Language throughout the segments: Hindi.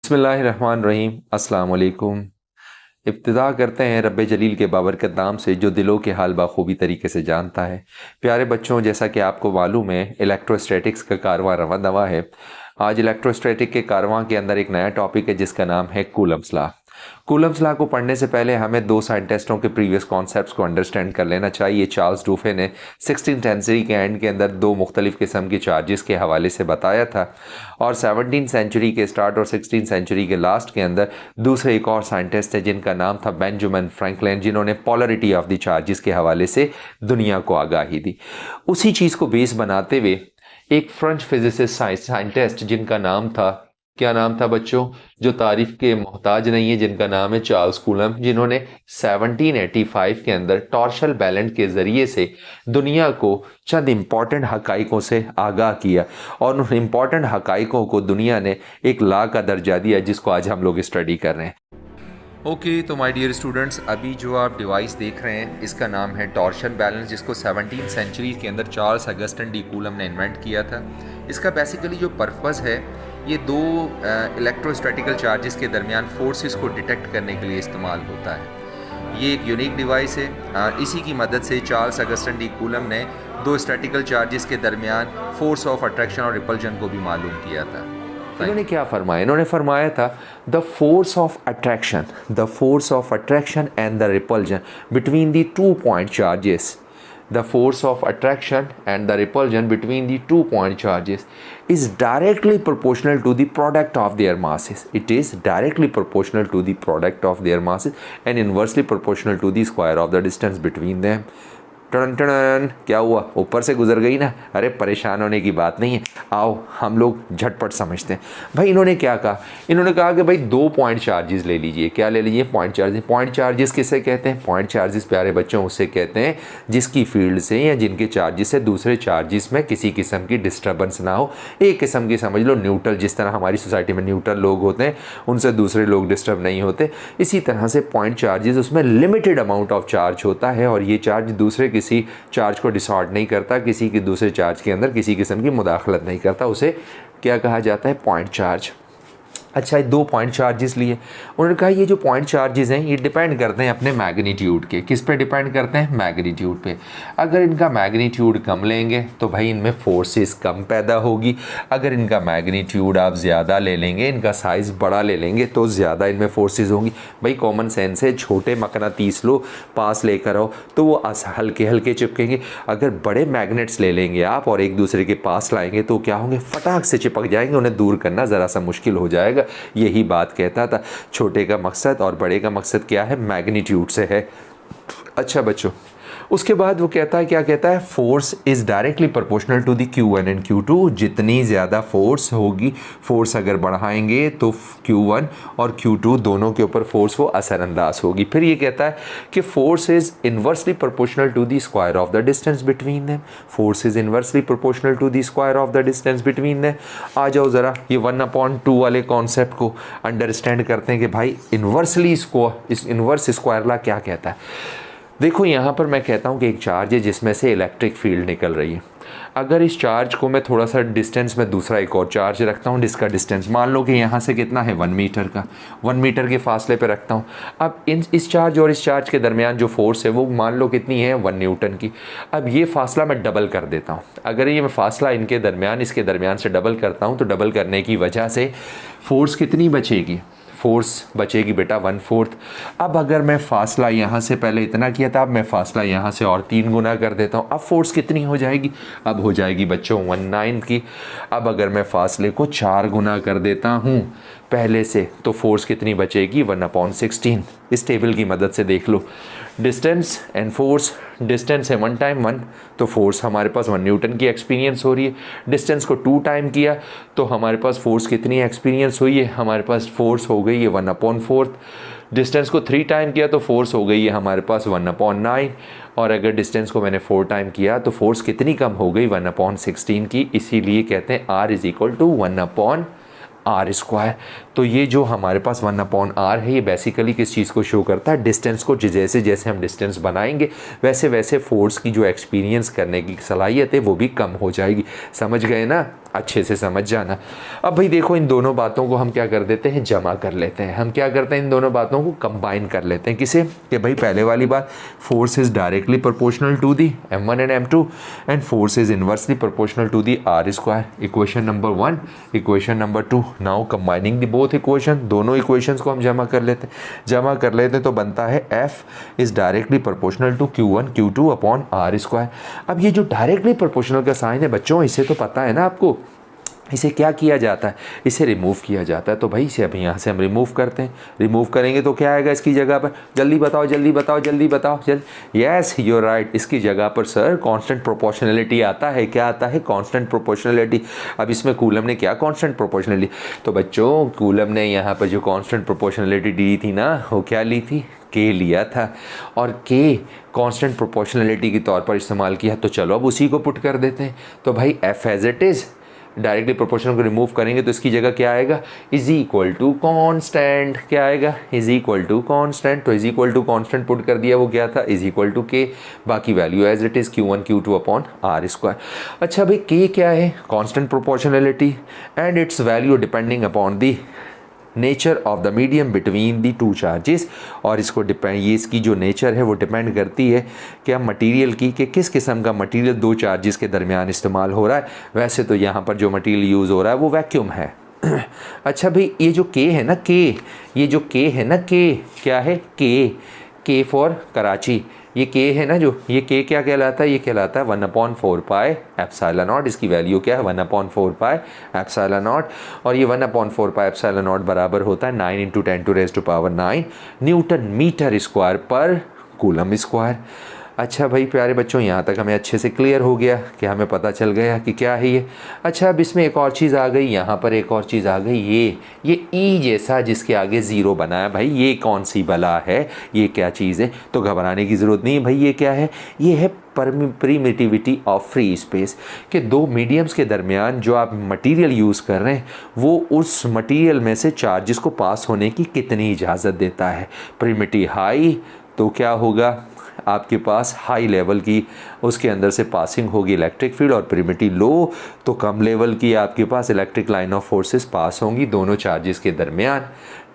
बिस्मिल्लाहिर्रहमानिर्रहीम अस्सलाम वालेकुम। इब्तिदा करते हैं रब्बे जलील के बाबरकत नाम से जो दिलों के हाल बाखूबी तरीके से जानता है। प्यारे बच्चों, जैसा कि आपको मालूम है इलेक्ट्रोस्टैटिक्स का कारवां रवां दवा है। आज इलेक्ट्रोस्टैटिक के कारवां के अंदर एक नया टॉपिक है जिसका नाम है कूलम्स लॉ। कूलम्स लॉ को पढ़ने से पहले हमें दो साइंटिस्टों के प्रीवियस कॉन्सेप्ट्स को अंडरस्टैंड कर लेना चाहिए। चार्ल्स डुफे ने 16th सेंचुरी के एंड के अंदर दो मुख्तलिफ किस्म की चार्जेस के हवाले से बताया था और 17th सेंचुरी के स्टार्ट और 16th सेंचुरी के लास्ट के अंदर दूसरे एक और साइंटिस्ट थे जिनका नाम था बेंजामिन फ्रैंकलिन, जिन्होंने पोलरिटी ऑफ द चार्जेस के हवाले से दुनिया को आगाही दी। उसी चीज़ को बेस बनाते हुए एक फ्रेंच फिजिसिस्ट साइंटिस्ट जिनका नाम था, क्या नाम था बच्चों, जो तारीफ के मोहताज नहीं है, जिनका नाम है चार्ल्स कूलम, जिन्होंने 1785 के अंदर टॉर्शनल बैलेंस के ज़रिए से दुनिया को चंद इम्पॉर्टेंट हकाइकों से आगाह किया और उन इम्पॉर्टेंट हकाइकों को दुनिया ने एक लॉ का दर्जा दिया जिसको आज हम लोग स्टडी कर रहे हैं। ओके, तो माय डियर स्टूडेंट्स, अभी जो आप डिवाइस देख रहे हैं इसका नाम है टॉर्शन बैलेंस, जिसको 17th सेंचुरी के अंदर चार्ल्स अगस्टन डी कूलम ने इन्वेंट किया था। इसका बेसिकली जो पर्पज़ है, ये दो इलेक्ट्रोस्टैटिकल चार्जेस के दरमियान फोर्सेस को डिटेक्ट करने के लिए इस्तेमाल होता है। ये एक यूनिक डिवाइस है। इसी की मदद से चार्ल्स अगस्टन डी कूलम ने दो स्टैटिकल चार्जेस के दरमियान फोर्स ऑफ अट्रैक्शन और रिपल्जन को भी मालूम किया था। इन्होंने क्या फरमाया? इन्होंने फरमाया था the force of attraction and the repulsion between the 2 point charges, the force of attraction and the repulsion between the 2 point charges is directly proportional to the product of their masses. It is directly proportional to the product of their masses and inversely proportional to the square of the distance between them. टन टन, क्या हुआ? ऊपर से गुजर गई ना। अरे परेशान होने की बात नहीं है, आओ हम लोग झटपट समझते हैं। भाई इन्होंने क्या कहा? इन्होंने कहा कि भाई 2 पॉइंट चार्जेस ले लीजिए। क्या ले लीजिए? Point charges. पॉइंट चार्जेस किसे कहते हैं? पॉइंट चार्जेस प्यारे बच्चों उसे कहते हैं जिसकी फील्ड से या जिनके चार्जेस से दूसरे चार्जेस में किसी किस्म की डिस्टर्बेंस ना हो। एक किस्म की समझ लो न्यूट्रल, जिस तरह हमारी सोसाइटी में न्यूट्रल लोग होते हैं उनसे दूसरे लोग डिस्टर्ब नहीं होते, इसी तरह से पॉइंट चार्जेस उसमें लिमिटेड अमाउंट ऑफ चार्ज होता है और ये चार्ज दूसरे किसी चार्ज को डिसऑर्ड नहीं करता, किसी के दूसरे चार्ज के अंदर किसी किस्म की मुदाखलत नहीं करता। उसे क्या कहा जाता है? Point charge. अच्छा, ये 2 पॉइंट चार्जेस लिए। उन्होंने कहा ये जो पॉइंट चार्जेस हैं ये डिपेंड करते हैं अपने मैग्नीट्यूड के। किस पे डिपेंड करते हैं? मैग्नीट्यूड पे। अगर इनका मैग्नीट्यूड कम लेंगे तो भाई इनमें फोर्सेस कम पैदा होगी। अगर इनका मैग्नीट्यूड आप ज़्यादा ले लेंगे, इनका साइज़ बड़ा ले लेंगे तो ज़्यादा इनमें फोर्सेस होंगी। भाई कॉमन सेंस है, छोटे मकनातीस लो पास लेकर आओ तो वो हल्के हल्के चिपकेंगे। अगर बड़े मैग्नेट्स ले लेंगे आप और एक दूसरे के पास लाएंगे तो क्या होंगे? फटाक से चिपक जाएंगे, उन्हें दूर करना ज़रा सा मुश्किल हो जाएगा। यही बात कहता था। छोटे का मकसद और बड़े का मकसद क्या है? मैग्नीट्यूड से है। अच्छा बच्चों, उसके बाद वो कहता है, क्या कहता है? Force is directly proportional to the Q1 and Q2। जितनी ज़्यादा फोर्स होगी, फोर्स अगर बढ़ाएंगे तो Q1 और Q2 दोनों के ऊपर फोर्स वो असरअंदाज होगी। फिर ये कहता है कि force is inversely proportional to the square of the distance between them. Force is inversely proportional to the square of the distance between them. आ जाओ ज़रा ये 1/2 वाले कॉन्सेप्ट को अंडरस्टैंड करते हैं कि भाई इन्वर्सली इन्वर्स स्क्वायर लॉ क्या कहता है। देखो यहाँ पर मैं कहता हूँ कि एक चार्ज है जिसमें से इलेक्ट्रिक फील्ड निकल रही है। अगर इस चार्ज को मैं थोड़ा सा डिस्टेंस में दूसरा एक और चार्ज रखता हूँ जिसका डिस्टेंस मान लो कि यहाँ से कितना है? 1 मीटर का। 1 मीटर के फासले पे रखता हूँ। अब इस चार्ज और इस चार्ज के दरमियान जो फोर्स है वो मान लो कितनी है? 1 न्यूटन की। अब ये फासला मैं डबल कर देता हूँ। अगर ये मैं फासला इनके दरमियान इसके दरमियान से डबल करता हूँ तो डबल करने की वजह से फोर्स कितनी बचेगी? फोर्स बचेगी बेटा 1/4। अब अगर मैं फासला यहाँ से पहले इतना किया था, अब मैं फासला यहाँ से और 3 गुना कर देता हूँ। अब फोर्स कितनी हो जाएगी? अब हो जाएगी बच्चों 1/9 की। अब अगर मैं फासले को 4 गुना कर देता हूँ पहले से तो फोर्स कितनी बचेगी? 1/16। इस टेबल की मदद से देख लो, डिस्टेंस एंड फोर्स। डिस्टेंस है 1 टाइम 1 तो फोर्स हमारे पास 1 न्यूटन की एक्सपीरियंस हो रही है। डिस्टेंस को 2 टाइम किया तो हमारे पास फोर्स कितनी एक्सपीरियंस हुई है? हमारे पास फोर्स हो गई है 1/4। डिस्टेंस को 3 टाइम किया तो फोर्स हो गई है हमारे पास 1/9। और अगर डिस्टेंस को मैंने 4 टाइम किया तो फोर्स कितनी कम हो गई? 1/16 की। इसीलिए कहते हैं R = 1/r। Are square. तो ये जो हमारे पास 1/r है ये बेसिकली किस चीज़ को शो करता है, डिस्टेंस को। जैसे जैसे हम डिस्टेंस बनाएंगे वैसे वैसे फोर्स की जो एक्सपीरियंस करने की सलाहियत है वो भी कम हो जाएगी। समझ गए ना, अच्छे से समझ जाना। अब भाई देखो, इन दोनों बातों को हम क्या कर देते हैं, जमा कर लेते हैं। हम क्या करते हैं, इन दोनों बातों को कंबाइन कर लेते हैं। किसे, कि भाई पहले वाली बात, force is directly proportional to the m1 and m2 and force is inversely proportional to the r square. Equation number 1, equation number 2। Now combining the both equation, दोनों इक्वेशंस को हम जमा कर लेते हैं। जमा कर लेते हैं तो बनता है f is directly proportional to q1 q2 upon r square. अब ये जो डायरेक्टली प्रोपोर्शनल का साइन है बच्चों, इसे तो पता है ना आपको, इसे क्या किया जाता है, इसे रिमूव किया जाता है। तो भाई इसे अभी यहाँ से हम रिमूव करते हैं। रिमूव करेंगे तो क्या आएगा इसकी जगह पर, जल्दी बताओ जल्दी बताओ जल्दी बताओ यस यू आर राइट, इसकी जगह पर सर कांस्टेंट प्रोपोर्शनलिटी आता है। क्या आता है, कांस्टेंट प्रोपोर्शनलिटी। अब इसमें कूलम ने क्या कांस्टेंट प्रोपोर्शनलिटी, तो बच्चों कूलम ने यहाँ पर जो कांस्टेंट प्रोपोर्शनलिटी दी थी ना, वो क्या ली थी, के लिया था, और के कांस्टेंट प्रोपोर्शनलिटी के तौर पर इस्तेमाल किया। तो चलो अब उसी को पुट कर देते हैं। तो भाई F as it is, directly proportional को रिमूव करेंगे तो इसकी जगह क्या आएगा, इज इक्वल टू कांस्टेंट। क्या आएगा, इज इक्वल टू कांस्टेंट। तो is equal to constant put कर दिया, वो क्या था, इज इक्वल टू के, बाकी value as it is q1 q2 upon r square. अच्छा भाई के क्या है, constant proportionality and its value depending upon the nature of the medium between the two charges. और इसको डिपेंड, ये इसकी जो नेचर है वो डिपेंड करती है कि हम मटेरियल की, कि किस किस्म का मटेरियल दो चार्जेस के दरमियान इस्तेमाल हो रहा है। वैसे तो यहाँ पर जो मटेरियल यूज़ हो रहा है वो वैक्यूम है। अच्छा भाई ये जो के है ना, के, ये जो के है ना, के क्या है, के फॉर कराची। ये के है ना, जो ये के क्या कहलाता है, ये कहलाता है 1/4 पाई एप्सिलॉन नॉट। इसकी वैल्यू क्या है, 1/4 पाई एप्सिलॉन नॉट। और ये 1/4 पाई एप्सिलॉन नॉट बराबर होता है 9 × 10⁻⁹ न्यूटन मीटर स्क्वायर पर कूलम स्क्वायर। अच्छा भाई प्यारे बच्चों, यहाँ तक हमें अच्छे से क्लियर हो गया कि हमें पता चल गया कि क्या है ये। अच्छा अब इसमें एक और चीज़ आ गई, यहाँ पर एक और चीज़ आ गई, ये ई जैसा जिसके आगे ज़ीरो बनाया, भाई ये कौन सी बला है, ये क्या चीज़ है। तो घबराने की ज़रूरत नहीं है भाई, ये क्या है, ये है परमिटिविटी ऑफ फ्री स्पेस, कि दो मीडियम्स के दरमियान जो आप मटेरियल यूज़ कर रहे हैं वो उस मटेरियल में से चार्जेस को पास होने की कितनी इजाज़त देता है। प्रिमिटी हाई तो क्या होगा, आपके पास हाई लेवल की उसके अंदर से पासिंग होगी इलेक्ट्रिक फील्ड, और प्रिमिटी लो तो कम लेवल की आपके पास इलेक्ट्रिक लाइन ऑफ फोर्सेस पास होंगी दोनों चार्जेस के दरमियान।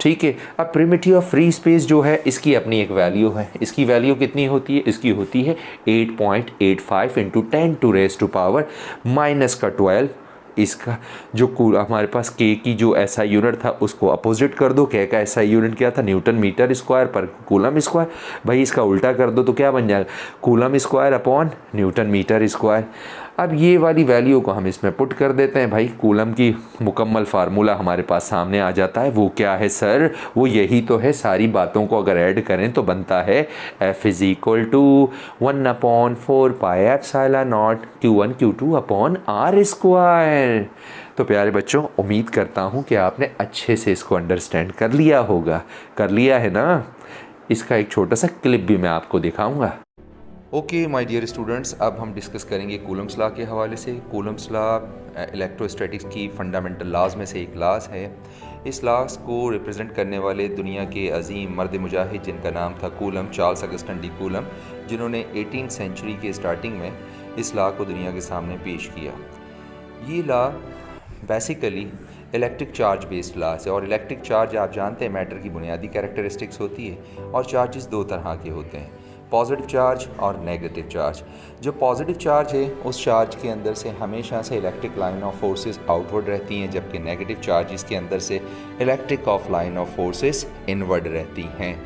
ठीक है, अब प्रिमिटी ऑफ फ्री स्पेस जो है इसकी अपनी एक वैल्यू है। इसकी वैल्यू कितनी होती है, इसकी होती है 8.85 × 10⁻⁻12। इसका जो हमारे पास के की जो एसआई यूनिट था उसको अपोजिट कर दो। के का एसआई यूनिट क्या था, न्यूटन मीटर स्क्वायर पर कूलम स्क्वायर। भाई इसका उल्टा कर दो तो क्या बन जाएगा, coulomb square upon newton metre square. अब ये वाली वैल्यू को हम इसमें पुट कर देते हैं। भाई कूलम की मुकम्मल फार्मूला हमारे पास सामने आ जाता है। वो क्या है सर, वो यही तो है। सारी बातों को अगर ऐड करें तो बनता है F is equal to 1/4 pi epsilon naught Q1 Q2 upon r square. तो प्यारे बच्चों, उम्मीद करता हूँ कि आपने अच्छे से इसको अंडरस्टैंड कर लिया होगा। कर लिया है ना। इसका एक छोटा सा क्लिप भी मैं आपको दिखाऊंगा। ओके माय डियर स्टूडेंट्स, अब हम डिस्कस करेंगे कूलम्स लॉ के हवाले से। कूलम्स लॉ इलेक्ट्रोस्टैटिक्स की फंडामेंटल लॉज में से एक लॉज है। इस लॉज को रिप्रेजेंट करने वाले दुनिया के अजीम मर्द मुजाहिद जिनका नाम था coulomb, Charles Augustan D coulomb, जिन्होंने 18th सेंचुरी के स्टार्टिंग में इस लॉ को दुनिया के सामने पेश किया। ये law basically electric charge based law है, और इलेक्ट्रिक चार्ज आप जानते हैं मैटर की बुनियादी कैरेक्टरिस्टिक्स होती है। और चार्जेस दो तरह के होते हैं, पॉजिटिव चार्ज और नेगेटिव चार्ज। जो पॉजिटिव चार्ज है उस चार्ज के अंदर से हमेशा से electric line of forces outward रहती हैं, जबकि नेगेटिव चार्जेस के अंदर से electric of line of forces inward रहती हैं।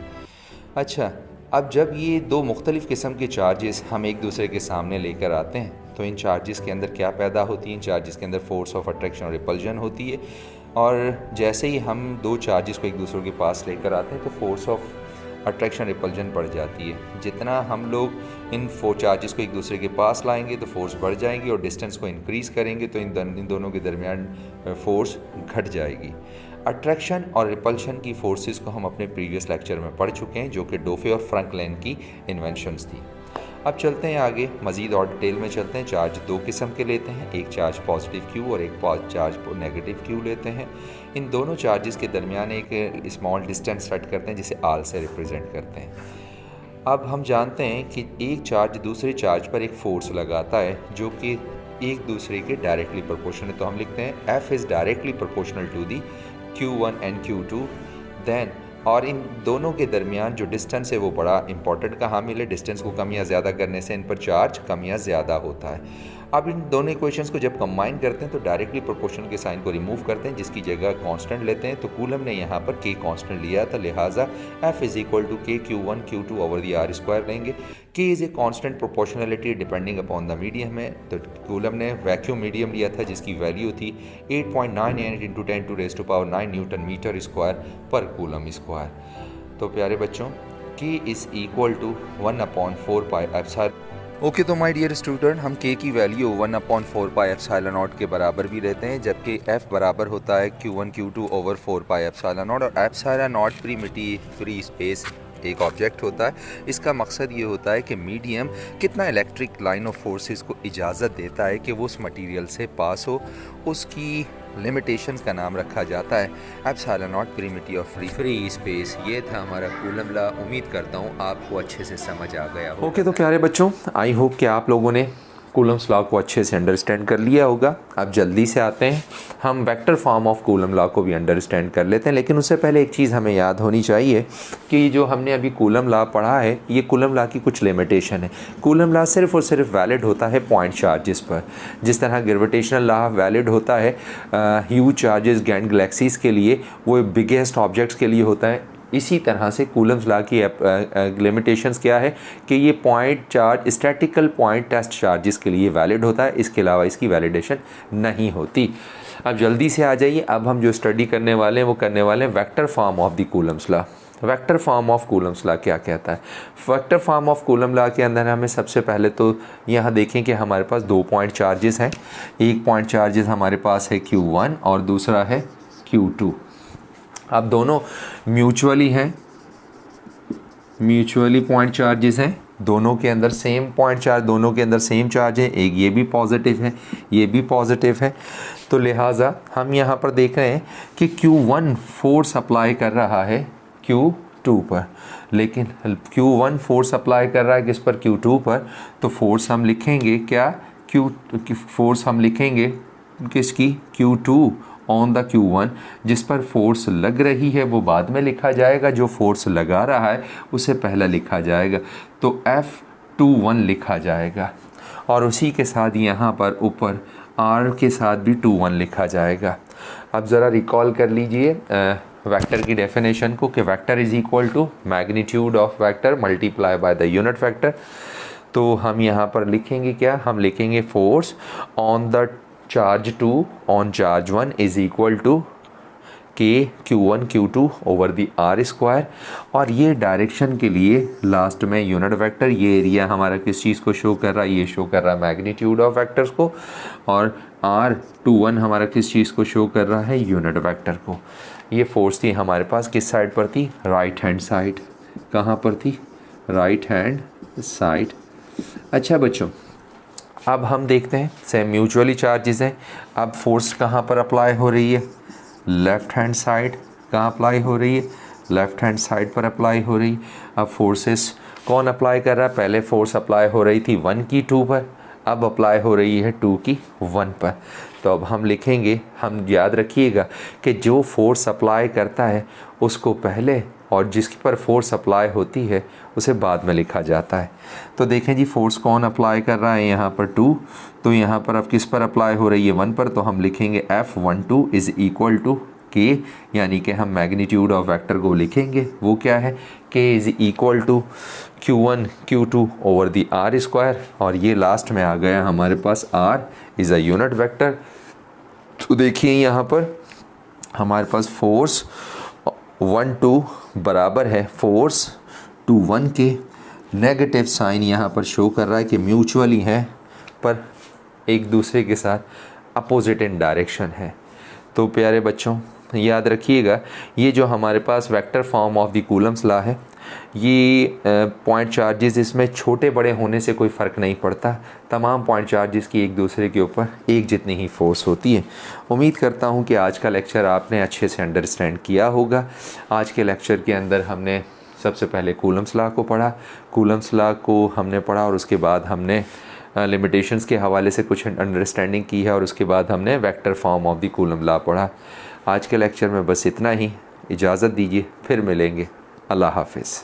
अच्छा, अब जब ये दो मुख्तलिफ़ किस्म के चार्जेस हम एक दूसरे के सामने लेकर आते हैं तो इन चार्जेस के अंदर क्या पैदा होती है, इन चार्जेस के अंदर फोर्स ऑफ अट्रैक्शन और रिपल्जन होती है। और जैसे ही हम दो चार्जेस को एक दूसरे के पास लेकर आते हैं तो फोर्स ऑफ अट्रैक्शन रिपल्जन बढ़ जाती है। जितना हम लोग इन चार्जेस को एक दूसरे के पास लाएंगे तो फोर्स बढ़ जाएगी, और डिस्टेंस को इंक्रीज़ करेंगे तो इन दोनों के दरमियान फोर्स घट जाएगी। अट्रैक्शन और रिपल्शन की फोर्सेस को हम अपने प्रीवियस लेक्चर में पढ़ चुके हैं, जो कि डोफे और फ्रैंकलिन की इन्वेंशंस थी। अब चलते हैं आगे, मज़ीद और डिटेल में चलते हैं। चार्ज दो किस्म के लेते हैं, एक चार्ज पॉजिटिव क्यू और एक चार्ज नेगेटिव क्यू लेते हैं। इन दोनों चार्जेस के दरमियान एक स्मॉल डिस्टेंस सेट करते हैं जिसे आर से रिप्रेजेंट करते हैं। अब हम जानते हैं कि एक चार्ज दूसरे चार्ज पर एक फोर्स लगाता है जो कि एक दूसरे के डायरेक्टली प्रोपोर्शनल है। तो हम लिखते हैं F is directly proportional to the Q1 and Q2। Then और इन दोनों के दरमियान जो डिस्टेंस है वो बड़ा इंपॉर्टेंट का हामिल है। डिस्टेंस को कम या ज़्यादा करने से इन पर चार्ज कम या ज़्यादा होता है। अब इन दोनों इक्वेशंस को जब कंबाइन करते हैं तो डायरेक्टली प्रोपोर्शनल के साइन को रिमूव करते हैं, जिसकी जगह कांस्टेंट लेते हैं। तो कूलम ने यहाँ पर K कांस्टेंट लिया था, लिहाजा F is equal to K Q1 Q2 over the r square लेंगे। K is a constant proportionality depending upon the medium है। तो कूलम ने वैक्यूम मीडियम लिया था जिसकी वैल्यू थी 8.98 इंटू 10⁻⁹ न्यूटन मीटर स्क्वायर पर कूलम स्क्वायर। तो प्यारे बच्चों, K is equal to 1/4 pi epsilon. Okay, तो माय डियर स्टूडेंट, हम K की वैल्यू 1/4 पाई एप्सिलॉन नॉट के बराबर भी लेते हैं, जबकि F बराबर होता है Q1 Q2 over 4 pi epsilon not. और एप्सिलॉन नॉट फ्री स्पेस एक ऑब्जेक्ट होता है। इसका मकसद ये होता है कि मीडियम कितना इलेक्ट्रिक लाइन ऑफ फोर्सेस को इजाज़त देता है कि वो उस मटेरियल से पास हो, उसकी लिमिटेशंस का नाम रखा जाता है epsilon not perimeter of free space. ये था हमारा कूलम लॉ। उम्मीद करता हूँ आपको अच्छे से समझ आ गया होगा। ओके, तो प्यारे बच्चों, आई होप कि आप लोगों ने कूलम्स लॉ को अच्छे से अंडरस्टैंड कर लिया होगा। अब जल्दी से आते हैं, हम vector form of coulomb law को भी अंडरस्टैंड कर लेते हैं। लेकिन उससे पहले एक चीज़ हमें याद होनी चाहिए कि जो हमने अभी कूलम लॉ पढ़ा है, ये कूलम लॉ की कुछ लिमिटेशन है। कूलम लॉ सिर्फ और सिर्फ वैलिड होता है पॉइंट चार्जेस पर, जिस तरह ग्रेविटेशनल लॉ वैलिड होता है ह्यूज चार्जेस एंड गैलेक्सीज के लिए, वो बिगेस्ट ऑब्जेक्ट्स के लिए होता है। इसी तरह से कूलम्स लॉ की लिमिटेशंस क्या है कि ये point charge statical point test charges के लिए वैलिड होता है, इसके अलावा इसकी वैलिडेशन नहीं होती। अब जल्दी से आ जाइए, अब हम जो स्टडी करने वाले हैं वो करने वाले हैं vector form of the Coulomb's law. Vector form of Coulomb's law क्या कहता है? Vector form of coulomb law के अंदर हमें सबसे पहले तो यहाँ देखें कि हमारे पास दो पॉइंट चार्जेस हैं। एक पॉइंट चार्जेस हमारे पास है Q1 और दूसरा है Q2। अब दोनों म्यूचुअली हैं, म्यूचुअली पॉइंट चार्जेस हैं, दोनों के अंदर सेम पॉइंट चार्ज, दोनों के अंदर सेम चार्ज है। एक ये भी पॉजिटिव है, ये भी पॉजिटिव है। तो लिहाजा हम यहाँ पर देख रहे हैं कि Q1 फोर्स अप्लाई कर रहा है Q2 पर, लेकिन Q1 फोर्स अप्लाई कर रहा है किस पर? Q2 पर। तो फोर्स हम लिखेंगे क्या? फोर्स हम लिखेंगे किसकी? Q2 on the Q1। जिस पर फोर्स लग रही है वो बाद में लिखा जाएगा, जो फोर्स लगा रहा है उसे पहला लिखा जाएगा, तो F21 लिखा जाएगा। और उसी के साथ यहाँ पर ऊपर R के साथ भी 21 लिखा जाएगा। अब ज़रा रिकॉल कर लीजिए वेक्टर की डेफिनेशन को कि vector is equal to magnitude of vector multiply by the unit vector. तो हम यहाँ पर लिखेंगे क्या? हम लिखेंगे force on the charge 2 on charge 1 is equal to K Q1 Q2 over the r square. और ये डायरेक्शन के लिए लास्ट में यूनिट वेक्टर, ये एरिया हमारा किस चीज़ को शो कर रहा है? ये शो कर रहा है मैग्नीट्यूड ऑफ वेक्टर्स को। और R21 हमारा किस चीज़ को शो कर रहा है? यूनिट वेक्टर को। ये फोर्स थी हमारे पास किस साइड पर थी? Right hand side. कहाँ पर थी? Right hand side. अच्छा बच्चों, अब हम देखते हैं सेम म्यूचुअली चार्जेस हैं। अब फोर्स कहाँ पर अप्लाई हो रही है? Left hand side. कहाँ अप्लाई हो रही है? लेफ़्ट हैंड साइड पर अप्लाई हो रही। अब फोर्सेस कौन अप्लाई कर रहा है? पहले फोर्स अप्लाई हो रही थी 1 की 2 पर, अब अप्लाई हो रही है 2 की 1 पर। तो अब हम लिखेंगे, हम याद रखिएगा कि जो फोर्स अप्लाई करता है उसको पहले और जिस पर फोर्स अप्लाई होती है उसे बाद में लिखा जाता है। तो देखें जी, फोर्स कौन अप्लाई कर रहा है? यहाँ पर 2। तो यहाँ पर अब किस पर अप्लाई हो रही है? 1 पर। तो हम लिखेंगे F12 is equal to K, यानी कि हम मैग्नीट्यूड ऑफ वेक्टर को लिखेंगे। वो क्या है? K is equal to Q1 Q2 over the r square. और ये लास्ट में आ गया हमारे पास R is a unit vector. तो देखिए यहाँ पर हमारे पास फोर्स 1 2 बराबर है फोर्स 2 1 के। नेगेटिव साइन यहाँ पर शो कर रहा है कि म्यूचुअली है पर एक दूसरे के साथ अपोजिट इन डायरेक्शन है। तो प्यारे बच्चों, याद रखिएगा, ये जो हमारे पास vector form of the Coulomb's law है, ये पॉइंट चार्जेस, इसमें छोटे बड़े होने से कोई फ़र्क नहीं पड़ता, तमाम पॉइंट चार्जेस की एक दूसरे के ऊपर एक जितनी ही फोर्स होती है। उम्मीद करता हूँ कि आज का लेक्चर आपने अच्छे से अंडरस्टैंड किया होगा। आज के लेक्चर के अंदर हमने सबसे पहले कूलम्स लॉ को पढ़ा, कूलम्स लॉ को हमने पढ़ा और उसके बाद हमने लिमिटेशंस के हवाले से कुछ अंडरस्टैंडिंग की है और उसके बाद हमने vector form of the coulomb law पढ़ा। आज के लेक्चर में बस इतना ही, इजाज़त दीजिए, फिर मिलेंगे। अल्लाह हाफ़िज़।